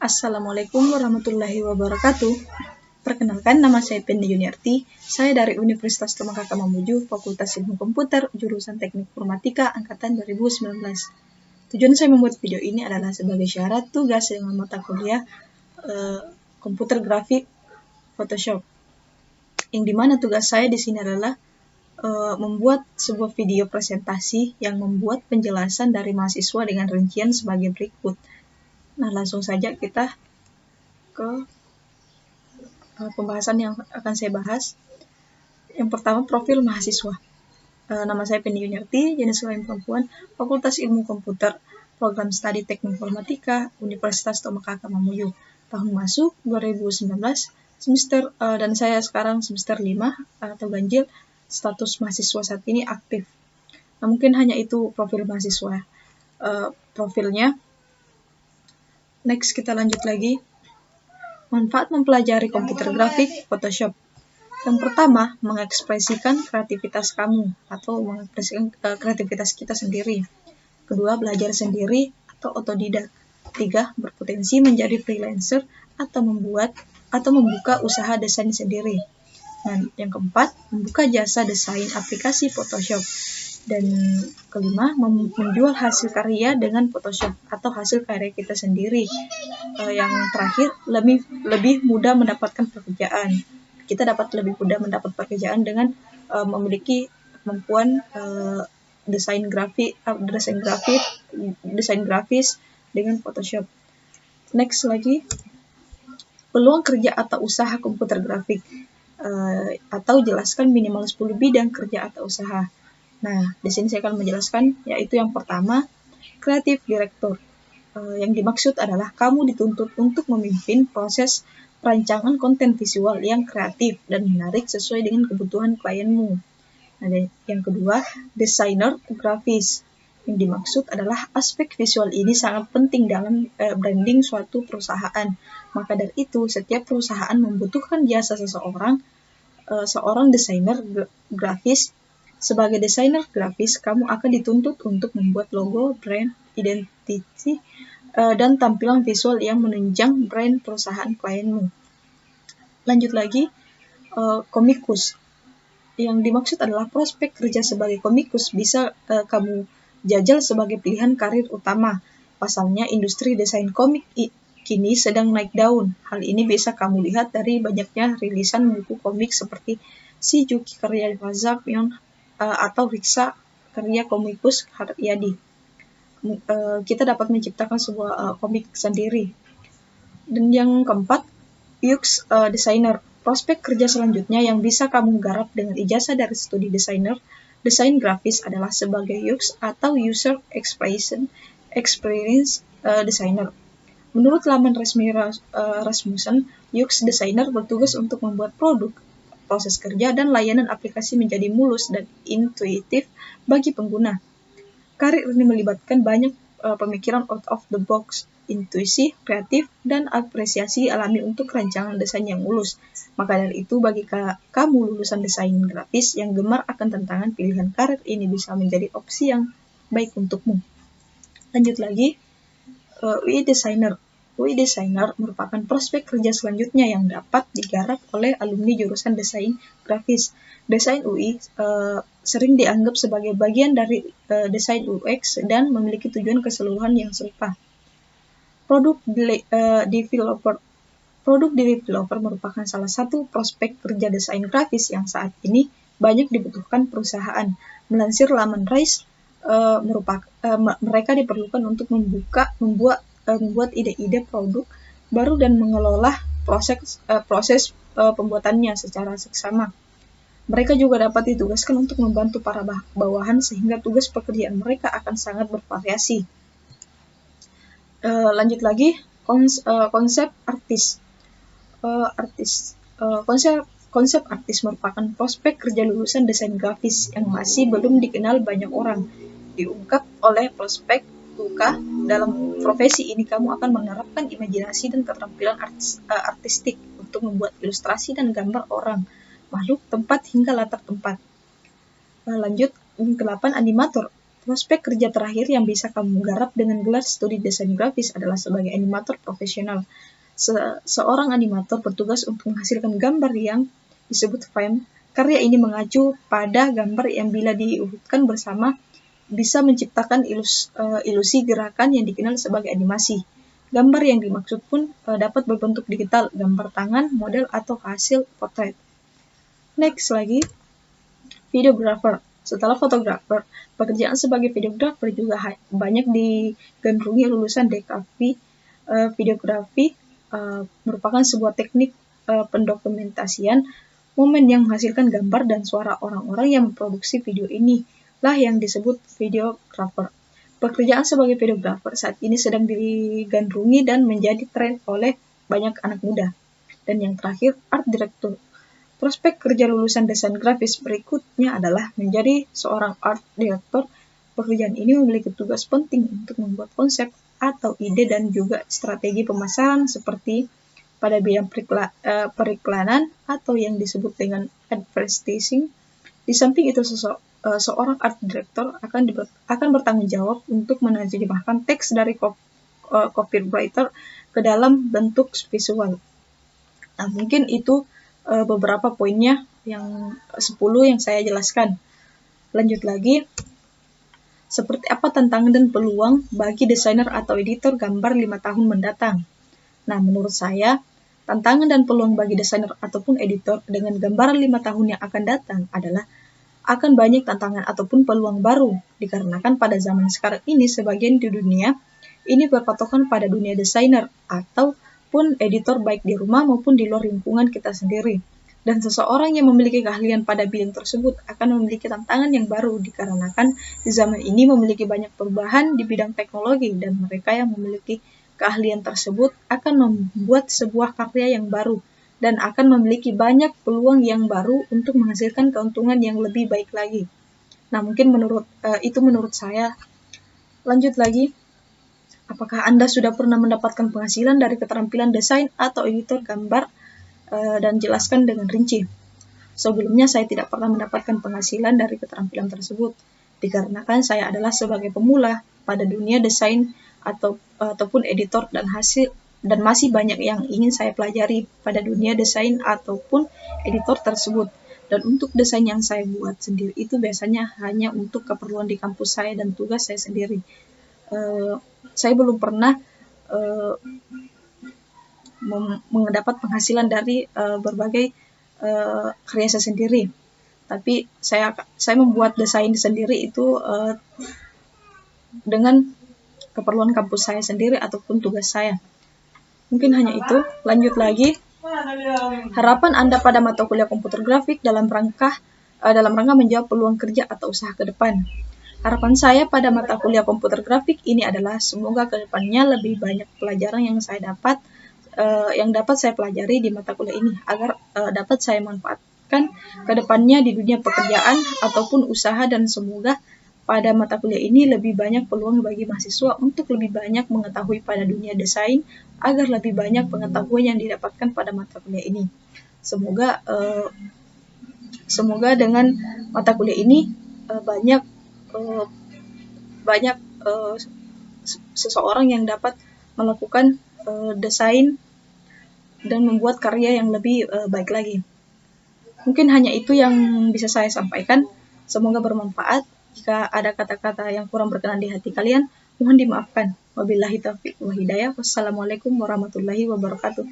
Assalamualaikum warahmatullahi wabarakatuh. Perkenalkan, nama saya Pendi Yuniarti. Saya dari Universitas Tomakaka Mamuju, Fakultas Ilmu Komputer, jurusan Teknik Informatika, angkatan 2019. Tujuan saya membuat video ini adalah sebagai syarat tugas dengan mata kuliah komputer grafik Photoshop. Yang dimana tugas saya di sini adalah membuat sebuah video presentasi yang membuat penjelasan dari mahasiswa dengan rincian sebagai berikut. Nah, langsung saja kita ke pembahasan yang akan saya bahas. Yang pertama, profil mahasiswa. Nama saya Pendi Yuniarti, jenis kelamin perempuan, Fakultas Ilmu Komputer, Program Studi Teknik Informatika, Universitas Tomakaka Mamuju. Tahun masuk 2019, semester dan saya sekarang semester 5 atau ganjil, status mahasiswa saat ini aktif. Nah, mungkin hanya itu profil mahasiswa. Profilnya. Next, kita lanjut lagi. Manfaat mempelajari komputer grafik Photoshop. Yang pertama, mengekspresikan kreativitas kamu atau mengekspresikan kreativitas kita sendiri. Kedua, belajar sendiri atau otodidak. Tiga, berpotensi menjadi freelancer atau membuka usaha desain sendiri. Dan yang keempat, membuka jasa desain aplikasi Photoshop. Dan kelima, menjual hasil karya dengan Photoshop atau hasil karya kita sendiri. Yang terakhir, lebih mudah mendapatkan pekerjaan. Kita dapat lebih mudah mendapat pekerjaan dengan memiliki kemampuan desain grafis dengan Photoshop. Next lagi, peluang kerja atau usaha komputer grafik. Atau jelaskan minimal 10 bidang kerja atau usaha. Nah, di sini saya akan menjelaskan, yaitu yang pertama, Creative Director. Yang dimaksud adalah kamu dituntut untuk memimpin proses perancangan konten visual yang kreatif dan menarik sesuai dengan kebutuhan klienmu. Nah, yang kedua, Desainer Grafis. Yang dimaksud adalah aspek visual ini sangat penting dalam branding suatu perusahaan. Maka dari itu, setiap perusahaan membutuhkan jasa seorang desainer grafis. Sebagai desainer grafis, kamu akan dituntut untuk membuat logo, brand, identity, dan tampilan visual yang menunjang brand perusahaan klienmu. Lanjut lagi, komikus. Yang dimaksud adalah prospek kerja sebagai komikus bisa kamu jajal sebagai pilihan karir utama. Pasalnya, industri desain komik kini sedang naik daun. Hal ini bisa kamu lihat dari banyaknya rilisan buku komik seperti Shizuki karya Wazak atau Riksa karya komikus Haryadi. Kita dapat menciptakan sebuah komik sendiri. Dan yang keempat, UX Designer. Prospek kerja selanjutnya yang bisa kamu garap dengan ijazah dari studi desain grafis adalah sebagai UX atau User Experience Designer. Menurut laman resmi Rasmussen, UX Designer bertugas untuk membuat produk, proses kerja, dan layanan aplikasi menjadi mulus dan intuitif bagi pengguna. Karir ini melibatkan banyak pemikiran out of the box, intuisi, kreatif, dan apresiasi alami untuk rancangan desain yang mulus. Maka dari itu, bagi kamu lulusan desain grafis yang gemar akan tantangan, pilihan karir ini bisa menjadi opsi yang baik untukmu. Lanjut lagi, UI Designer. UI Designer merupakan prospek kerja selanjutnya yang dapat digarap oleh alumni jurusan desain grafis. Desain UI sering dianggap sebagai bagian dari desain UX dan memiliki tujuan keseluruhan yang serupa. Product developer merupakan salah satu prospek kerja desain grafis yang saat ini banyak dibutuhkan perusahaan. Melansir laman Rise, mereka diperlukan untuk membuat ide-ide produk baru dan mengelola proses pembuatannya secara seksama. Mereka juga dapat ditugaskan untuk membantu para bawahan sehingga tugas pekerjaan mereka akan sangat bervariasi. Lanjut lagi, konsep artis. Konsep artis merupakan prospek kerja lulusan desain grafis yang masih belum dikenal banyak orang. Diungkap oleh prospek UK, dalam profesi ini kamu akan menerapkan imajinasi dan keterampilan artistik untuk membuat ilustrasi dan gambar orang, makhluk, tempat, hingga latar tempat. Lanjut, ke-8, animator. Prospek kerja terakhir yang bisa kamu garap dengan gelar studi desain grafis adalah sebagai animator profesional. Seorang animator bertugas untuk menghasilkan gambar yang disebut frame. Karya ini mengacu pada gambar yang bila diurutkan bersama bisa menciptakan ilusi gerakan yang dikenal sebagai animasi. Gambar yang dimaksud pun dapat berbentuk digital, gambar tangan, model, atau hasil potret. Next lagi, videographer. Setelah fotografer, pekerjaan sebagai videographer juga banyak digandrungi lulusan DKV. Videografi merupakan sebuah teknik pendokumentasian momen yang menghasilkan gambar dan suara orang-orang yang memproduksi video ini lah yang disebut videographer. Pekerjaan sebagai videographer saat ini sedang digandrungi dan menjadi tren oleh banyak anak muda. Dan yang terakhir, art director. Prospek kerja lulusan desain grafis berikutnya adalah menjadi seorang art director. Pekerjaan ini memiliki tugas penting untuk membuat konsep atau ide dan juga strategi pemasaran seperti pada bidang periklanan atau yang disebut dengan advertising. Di samping itu, seorang art director akan bertanggung jawab untuk menerjemahkan teks dari copywriter ke dalam bentuk visual. Nah, mungkin itu beberapa poinnya yang 10 yang saya jelaskan. Lanjut lagi, seperti apa tantangan dan peluang bagi desainer atau editor gambar 5 tahun mendatang? Nah, menurut saya, tantangan dan peluang bagi desainer ataupun editor dengan gambaran 5 tahun yang akan datang adalah akan banyak tantangan ataupun peluang baru, dikarenakan pada zaman sekarang ini sebagian di dunia ini berpatokan pada dunia desainer ataupun editor baik di rumah maupun di luar lingkungan kita sendiri. Dan seseorang yang memiliki keahlian pada bidang tersebut akan memiliki tantangan yang baru dikarenakan di zaman ini memiliki banyak perubahan di bidang teknologi dan mereka yang memiliki keahlian tersebut akan membuat sebuah karya yang baru dan akan memiliki banyak peluang yang baru untuk menghasilkan keuntungan yang lebih baik lagi. Nah, mungkin itu menurut saya. Lanjut lagi, apakah Anda sudah pernah mendapatkan penghasilan dari keterampilan desain atau editor gambar? Dan jelaskan dengan rinci. Sebelumnya saya tidak pernah mendapatkan penghasilan dari keterampilan tersebut, dikarenakan saya adalah sebagai pemula pada dunia desain ataupun editor dan masih banyak yang ingin saya pelajari pada dunia desain ataupun editor tersebut. Dan untuk desain yang saya buat sendiri itu biasanya hanya untuk keperluan di kampus saya dan tugas saya sendiri. Saya belum pernah mendapat penghasilan dari berbagai karya saya sendiri. Tapi saya membuat desain sendiri itu dengan keperluan kampus saya sendiri ataupun tugas saya. Mungkin hanya itu. Lanjut lagi. Harapan Anda pada mata kuliah komputer grafik dalam rangka menjawab peluang kerja atau usaha ke depan. Harapan saya pada mata kuliah komputer grafik ini adalah semoga ke depannya lebih banyak pelajaran yang dapat saya pelajari di mata kuliah ini agar dapat saya manfaatkan ke depannya di dunia pekerjaan ataupun usaha, dan semoga pada mata kuliah ini lebih banyak peluang bagi mahasiswa untuk lebih banyak mengetahui pada dunia desain agar lebih banyak pengetahuan yang didapatkan pada mata kuliah ini. Semoga dengan mata kuliah ini banyak seseorang yang dapat melakukan desain dan membuat karya yang lebih baik lagi. Mungkin hanya itu yang bisa saya sampaikan. Semoga bermanfaat. Jika ada kata-kata yang kurang berkenan di hati kalian, mohon dimaafkan. Wabillahi taufiq wa hidayah. Wassalamualaikum warahmatullahi wabarakatuh.